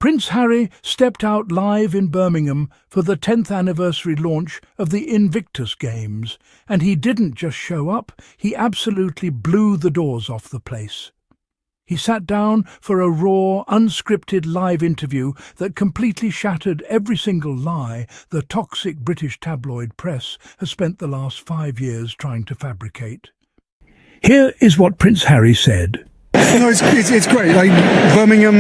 Prince Harry stepped out live in Birmingham for the 10th anniversary launch of the Invictus Games, and he didn't just show up, he absolutely blew the doors off the place. He sat down for a raw, unscripted live interview that completely shattered every single lie the toxic British tabloid press has spent the last 5 years trying to fabricate. Here is what Prince Harry said. No, it's great. Like, Birmingham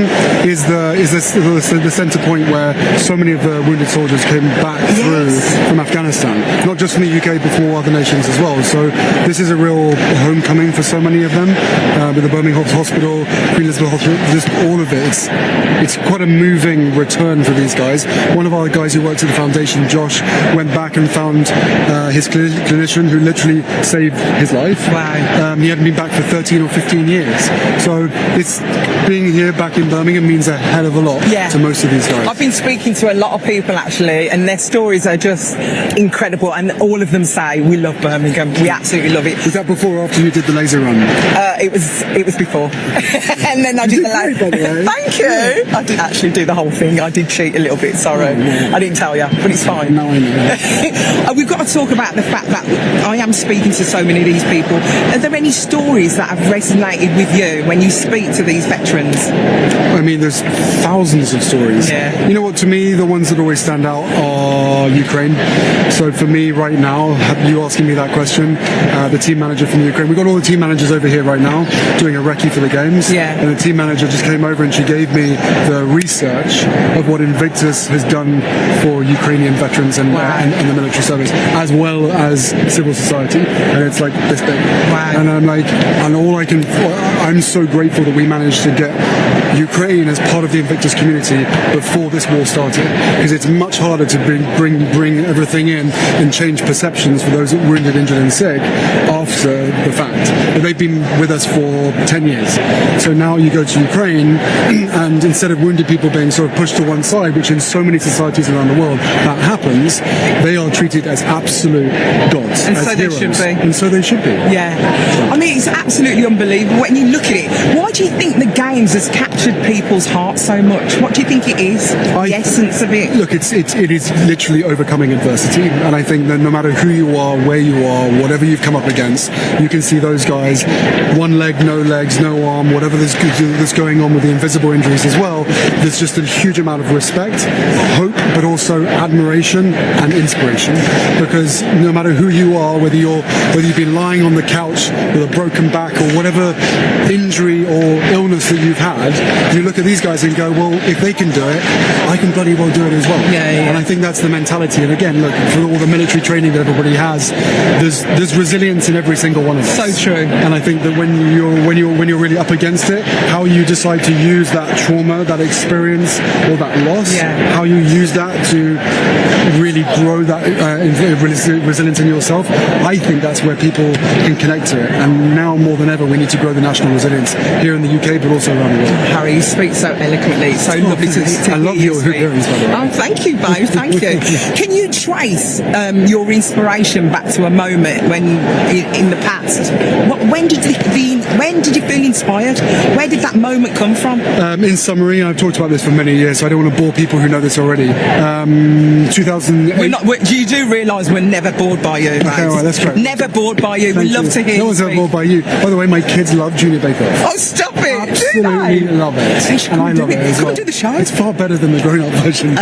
is the centre point where so many of the wounded soldiers came back through from Afghanistan, not just from the UK but from all other nations as well. So this is a real homecoming for so many of them. With the Birmingham Hospital, Queen Elizabeth Hospital, just all of it. It's quite a moving return for these guys. One of our guys who works at the foundation, Josh, went back and found his clinician who literally saved his life. Wow. He hadn't been back for 13 or 15 years. So it's being here back in Birmingham means a hell of a lot to most of these guys. I've been speaking to a lot of people actually, and their stories are just incredible, and all of them say we love Birmingham, we absolutely love it. Was that before or after you did the laser run? It was before. And then I did the laser. Thank you. I did actually do the whole thing. I did cheat a little bit, sorry. I didn't tell you, but it's fine. No, I know. We've got to talk about the fact that I am speaking to so many of these people. Are there any stories that have resonated with you when you speak to these veterans? I mean, there's thousands of stories. Yeah. You know what, to me, the ones that always stand out are Ukraine. So for me right now, you asking me that question, the team manager from Ukraine, we've got all the team managers over here right now doing a recce for the games. Yeah. And the team manager just came over and she gave me the research of what Invictus has done for Ukrainian veterans and the military service, as well as civil society. And it's like this big. Wow. And I'm like, and I'm so grateful that we managed to get Ukraine as part of the Invictus community before this war started, because it's much harder to bring everything in and change perceptions for those that were wounded, injured and sick after the fact. But they've been with us for 10 years. So now you go to Ukraine and instead of wounded people being sort of pushed to one side, which in so many societies around the world that happens, they are treated as absolute gods, and as so heroes. they should be. And so they should be. Yeah. I mean, it's absolutely unbelievable when you look at it. Why do you think the games has captured people's hearts so much? What do you think it is? The essence of it? Look, it is literally overcoming adversity, and I think that no matter who you are, where you are, whatever you've come up against, you can see those guys, one leg, no legs, no arm, whatever that's going on with the invisible injuries as well. There's just a huge amount of respect, hope, but also admiration and inspiration, because no matter who you are, whether you've been lying on the couch with a broken back or whatever injury or illness that you've had, you look at these guys and go, well, if they can do it, I can bloody well do it as well. Yeah. And I think that's the mentality. And again, look, for all the military training that everybody has, there's resilience in every single one of us. So true. And I think that when you're really up against it, how you decide to use that trauma, that experience, or that loss, how you use that to really grow that resilience in yourself, I think that's where people can connect to it. And now more than ever, we need to grow the national resilience here in the UK, but also around the world. Harry, you speak so eloquently. It's so lovely to I love your appearance, by the way. Oh, thank you, babe. Thank you. Can you trace your inspiration back to a moment when, in the past? When did you feel inspired? Where did that moment come from? In summary, I've talked about this for many years, so I don't want to bore people who know this already. 2008. You do realise we're never bored by you, mate. Okay, all right, that's great. Never bored by you. We love to hear No one's ever bored by you. By the way, my kids love Junior Bake Off. Oh, stop it! Absolutely love it. And I love it as well. Come and do the show. It's far better than the grown-up version.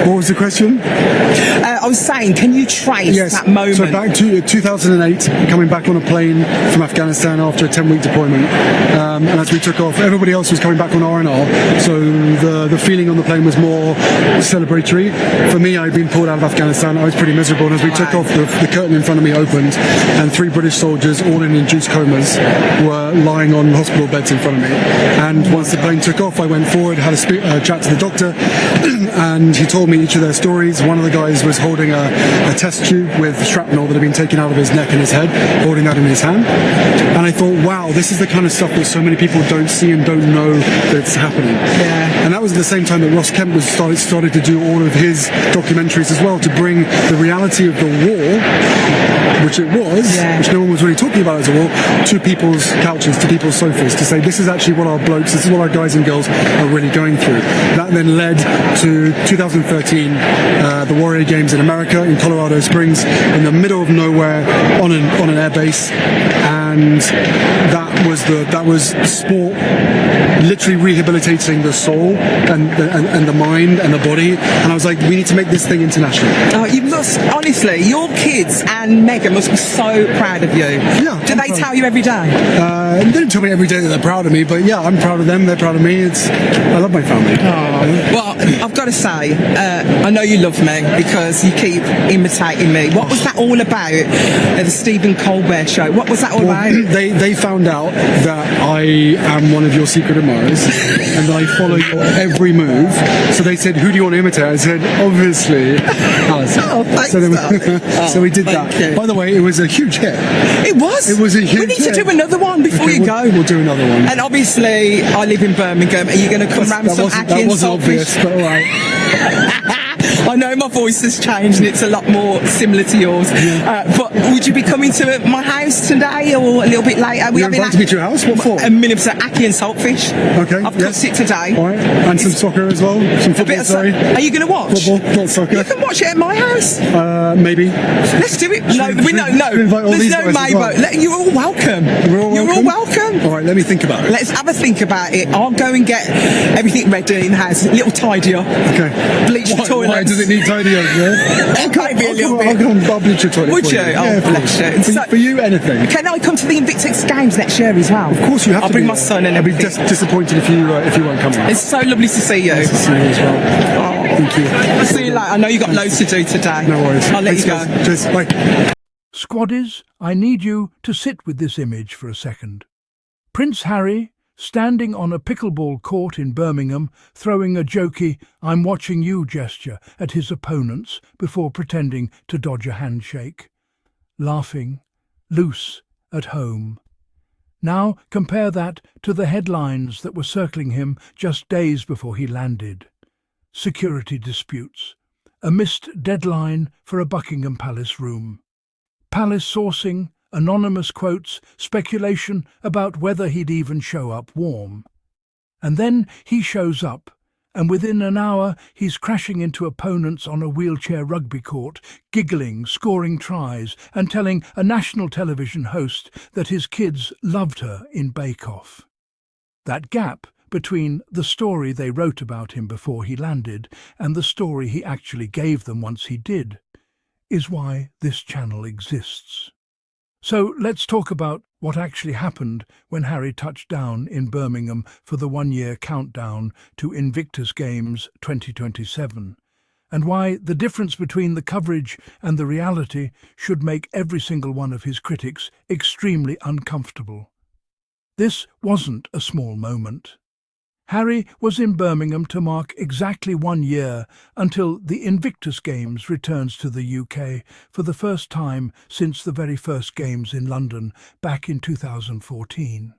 What was the question? I was saying, can you trace that moment? So back to 2008, coming back on a plane from Afghanistan after a 10-week deployment. And as we took off, everybody else was coming back on R&R. So the feeling on the plane was more celebratory. For me, I'd been pulled out of Afghanistan. I was pretty miserable. And as we took off, the curtain in front of me opened, and 3 British soldiers, all in induced comas, were lying on hospital beds in front of me. And once the plane took off, I went forward, had a chat to the doctor, and he told me each of their stories. One of the guys was holding a test tube with shrapnel that had been taken out of his neck and his head, holding that in his hand. And I thought, wow, this is the kind of stuff that so many people don't see and don't know that it's happening. Yeah. And that that was at the same time that Ross Kemp was started to do all of his documentaries as well, to bring the reality of the war, which it was, which no one was really talking about as a war, to people's couches, to people's sofas, to say this is actually what our blokes, this is what our guys and girls are really going through. That then led to 2013, the Warrior Games in America, in Colorado Springs, in the middle of nowhere, on an air base, and that was sport literally rehabilitating the soul and the mind and the body. And I was like, we need to make this thing international. Oh, you must, honestly, your kids and Megan must be so proud of you. Yeah. Do they tell you every day? They don't tell me every day that they're proud of me, but yeah, I'm proud of them, they're proud of me. I love my family. Well, I've got to say, I know you love me because you keep imitating me. What was that all about at the Stephen Colbert show? What was that all about? They found out that I am one of your secret admirers and that I follow your every move. So they said, who do you want to imitate? I said, obviously, Alison. Oh, thanks, so we did that. you. By the way, it was a huge hit. It was? It was a huge hit. We need to do another one before you go. We'll do another one. And obviously, I live in Birmingham. Are you going to come round with some ackee that and wasn't saltfish? obvious, but all right. I know my voice has changed and it's a lot more similar to yours. But would you be coming to my house today or a little bit later? You're invited me to your house? What for? A minimum of ackee and saltfish. Okay. I've cooked it today. All right. And some soccer as well. Some football, sorry. Are you going to watch? Football, not soccer. You can watch it at my house. Maybe. Let's do it. No. Invite all There's these no guys as well. maybe. You're all welcome. We're all welcome? You're all welcome. All right, let me think about it. Let's have a think about it. I'll go and get everything ready in the house. A little tidy up. Okay. Bleach the toilet. Why does it need tidy up? Yeah? Maybe a little bit. I'll bleach your toilet. Would for you? Yeah, Oh, bless you. For you, anything. Can I come to the Invictus Games next year as well? Of course you have I'll to. bring my son and I'll be everything. disappointed if you won't come. It's so lovely to see you. Nice to see you as well. Oh. Thank you. I'll see you later. I know you've got loads to do today. No worries. I'll let you go. Guys. Cheers. Bye. Squaddies, I need you to sit with this image for a second. Prince Harry, standing on a pickleball court in Birmingham, throwing a jokey "I'm watching you" gesture at his opponents before pretending to dodge a handshake. Laughing, loose, at home. Now compare that to the headlines that were circling him just days before he landed. Security disputes. A missed deadline for a Buckingham Palace room. Palace sourcing, anonymous quotes, speculation about whether he'd even show up warm. And then he shows up, and within an hour he's crashing into opponents on a wheelchair rugby court, giggling, scoring tries, and telling a national television host that his kids loved her in Bake Off. That gap between the story they wrote about him before he landed and the story he actually gave them once he did is why this channel exists. So let's talk about what actually happened when Harry touched down in Birmingham for the one-year countdown to Invictus Games 2027, and why the difference between the coverage and the reality should make every single one of his critics extremely uncomfortable. This wasn't a small moment. Harry was in Birmingham to mark exactly 1 year until the Invictus Games returns to the UK for the first time since the very first Games in London back in 2014.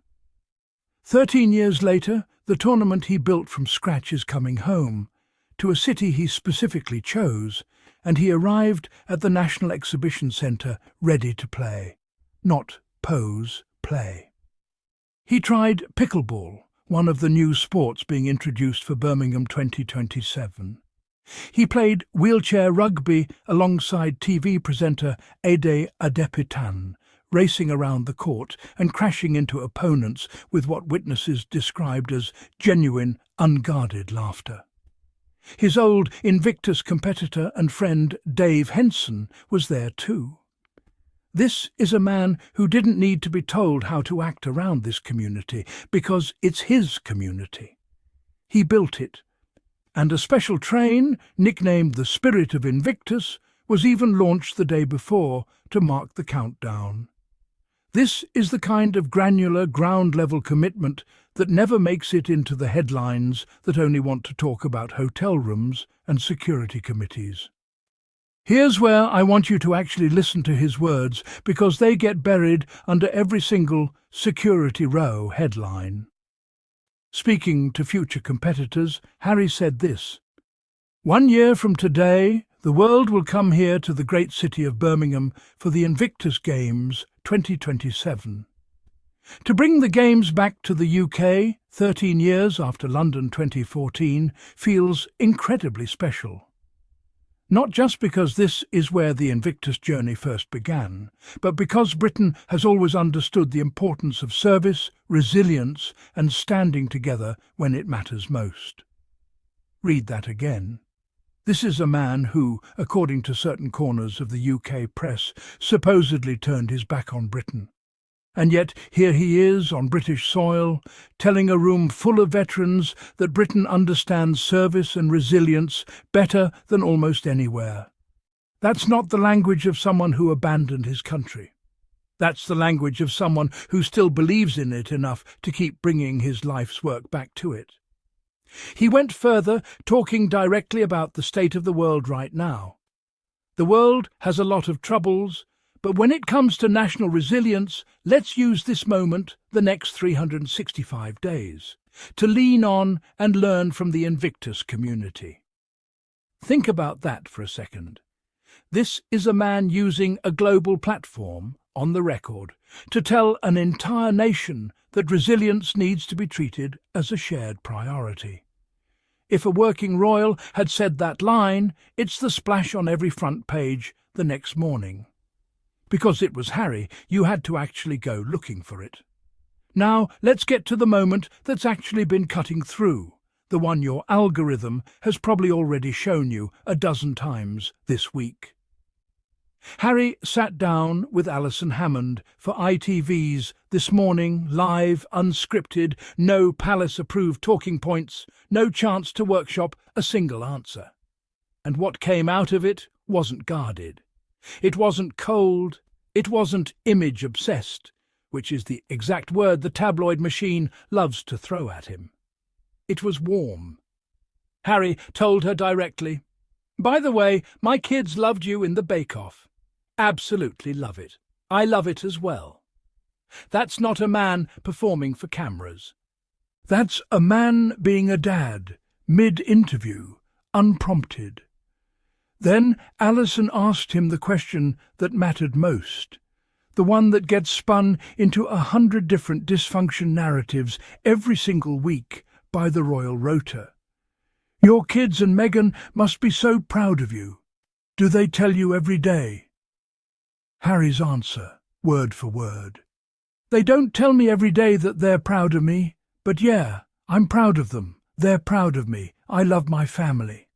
13 years later, the tournament he built from scratch is coming home, to a city he specifically chose, and he arrived at the National Exhibition Centre ready to play. Not pose, play. He tried pickleball, one of the new sports being introduced for Birmingham 2027. He played wheelchair rugby alongside TV presenter Ade Adepitan, racing around the court and crashing into opponents with what witnesses described as genuine, unguarded laughter. His old Invictus competitor and friend Dave Henson was there too. This is a man who didn't need to be told how to act around this community, because it's his community. He built it, and a special train, nicknamed the Spirit of Invictus, was even launched the day before to mark the countdown. This is the kind of granular, ground-level commitment that never makes it into the headlines that only want to talk about hotel rooms and security committees. Here's where I want you to actually listen to his words, because they get buried under every single security row headline. Speaking to future competitors, Harry said this: "1 year from today, the world will come here to the great city of Birmingham for the Invictus Games 2027. To bring the Games back to the UK, 13 years after London 2014, feels incredibly special. Not just because this is where the Invictus journey first began, but because Britain has always understood the importance of service, resilience, and standing together when it matters most." Read that again. This is a man who, according to certain corners of the UK press, supposedly turned his back on Britain. And yet here he is on British soil, telling a room full of veterans that Britain understands service and resilience better than almost anywhere. That's not the language of someone who abandoned his country. That's the language of someone who still believes in it enough to keep bringing his life's work back to it. He went further, talking directly about the state of the world right now. The world has a lot of troubles, but when it comes to national resilience, let's use this moment, the next 365 days, to lean on and learn from the Invictus community. Think about that for a second. This is a man using a global platform, on the record, to tell an entire nation that resilience needs to be treated as a shared priority. If a working royal had said that line, it's the splash on every front page the next morning. Because it was Harry, you had to actually go looking for it. Now, let's get to the moment that's actually been cutting through, the one your algorithm has probably already shown you a dozen times this week. Harry sat down with Alison Hammond for ITV's This Morning, live, unscripted, no Palace-approved talking points, no chance to workshop a single answer. And what came out of it wasn't guarded. It wasn't cold, it wasn't image-obsessed, which is the exact word the tabloid machine loves to throw at him. It was warm. Harry told her directly, "By the way, my kids loved you in the bake-off. Absolutely love it. I love it as well." That's not a man performing for cameras. That's a man being a dad, mid-interview, unprompted. Then Alison asked him the question that mattered most, the one that gets spun into 100 different dysfunction narratives every single week by the royal rota. "Your kids and Meghan must be so proud of you. Do they tell you every day?" Harry's answer, word for word: "They don't tell me every day that they're proud of me, but yeah, I'm proud of them. They're proud of me. I love my family."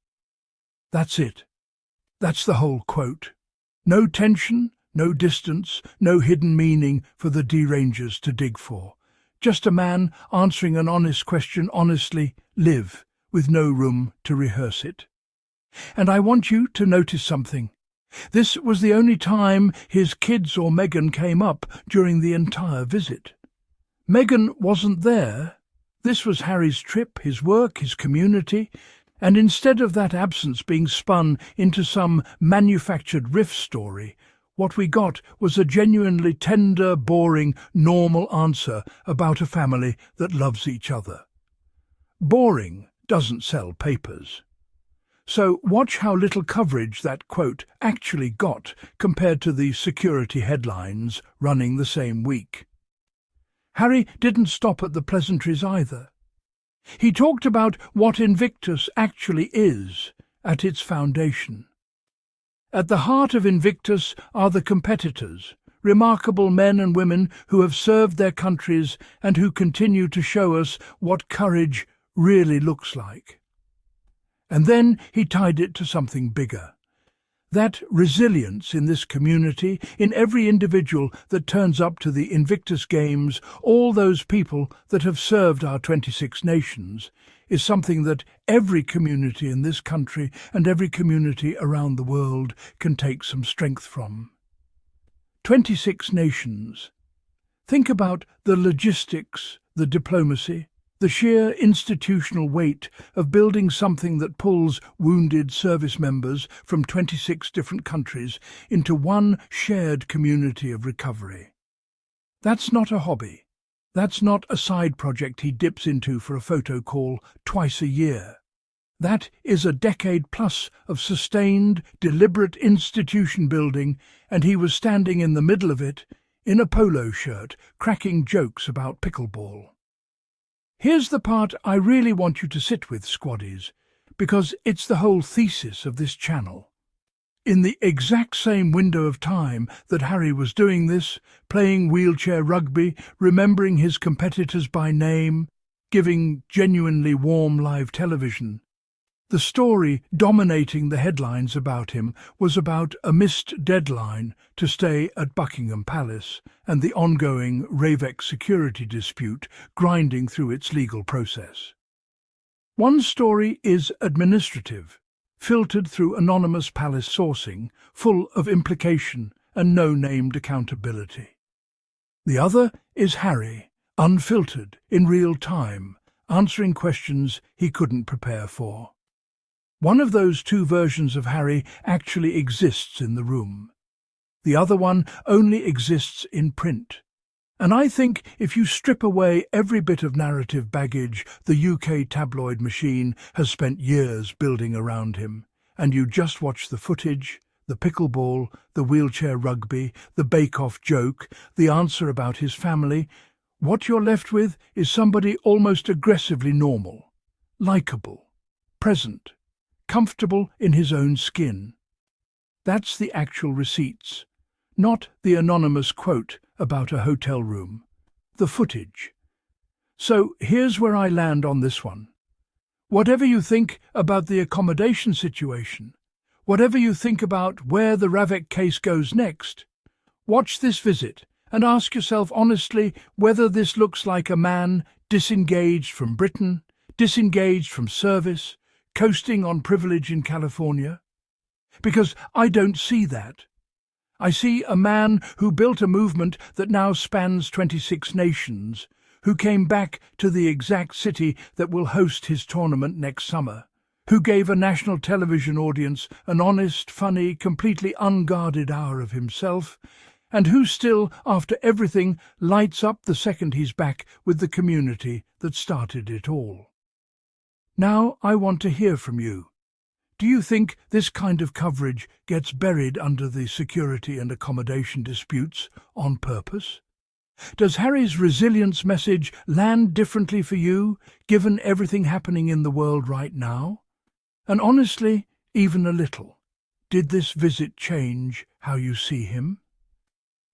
That's it. That's the whole quote. No tension, no distance, no hidden meaning for the derangers to dig for. Just a man answering an honest question honestly, live, with no room to rehearse it. And I want you to notice something. This was the only time his kids or Meghan came up during the entire visit. Meghan wasn't there. This was Harry's trip, his work, his community, and instead of that absence being spun into some manufactured riff story, what we got was a genuinely tender, boring, normal answer about a family that loves each other. Boring doesn't sell papers. So watch how little coverage that quote actually got compared to the security headlines running the same week. Harry didn't stop at the pleasantries either. He talked about what Invictus actually is at its foundation. At the heart of Invictus are the competitors, remarkable men and women who have served their countries and who continue to show us what courage really looks like. And then he tied it to something bigger. That resilience in this community, in every individual that turns up to the Invictus Games, all those people that have served our 26 nations, is something that every community in this country and every community around the world can take some strength from. 26 nations. Think about the logistics, the diplomacy, the sheer institutional weight of building something that pulls wounded service members from 26 different countries into one shared community of recovery. That's not a hobby. That's not a side project he dips into for a photo call twice a year. That is a decade plus of sustained, deliberate institution building, and he was standing in the middle of it, in a polo shirt, cracking jokes about pickleball. Here's the part I really want you to sit with, squaddies, because it's the whole thesis of this channel. In the exact same window of time that Harry was doing this, playing wheelchair rugby, remembering his competitors by name, giving genuinely warm live television, the story dominating the headlines about him was about a missed deadline to stay at Buckingham Palace and the ongoing Ravex security dispute grinding through its legal process. One story is administrative, filtered through anonymous palace sourcing, full of implication and no named accountability. The other is Harry, unfiltered, in real time, answering questions he couldn't prepare for. One of those two versions of Harry actually exists in the room. The other one only exists in print. And I think if you strip away every bit of narrative baggage the UK tabloid machine has spent years building around him, and you just watch the footage, the pickleball, the wheelchair rugby, the bake-off joke, the answer about his family, what you're left with is somebody almost aggressively normal, likeable, present, comfortable in his own skin. That's the actual receipts, not the anonymous quote about a hotel room, the footage. So here's where I land on this one. Whatever you think about the accommodation situation, whatever you think about where the Ravec case goes next, watch this visit and ask yourself honestly whether this looks like a man disengaged from Britain, disengaged from service, coasting on privilege in California. Because I don't see that. I see a man who built a movement that now spans 26 nations, who came back to the exact city that will host his tournament next summer, who gave a national television audience an honest, funny, completely unguarded hour of himself, and who still, after everything, lights up the second he's back with the community that started it all. Now I want to hear from you. Do you think this kind of coverage gets buried under the security and accommodation disputes on purpose? Does Harry's resilience message land differently for you, given everything happening in the world right now? And honestly, even a little, did this visit change how you see him?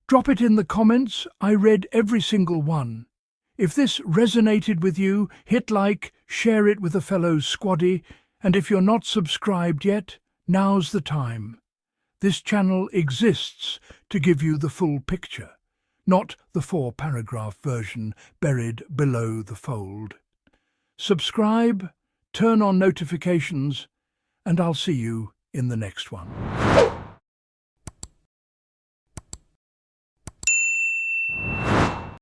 Drop it in the comments. I read every single one. If this resonated with you, hit like, share it with a fellow squaddie, and if you're not subscribed yet, now's the time. This channel exists to give you the full picture, not the 4-paragraph version buried below the fold. Subscribe, turn on notifications, and I'll see you in the next one.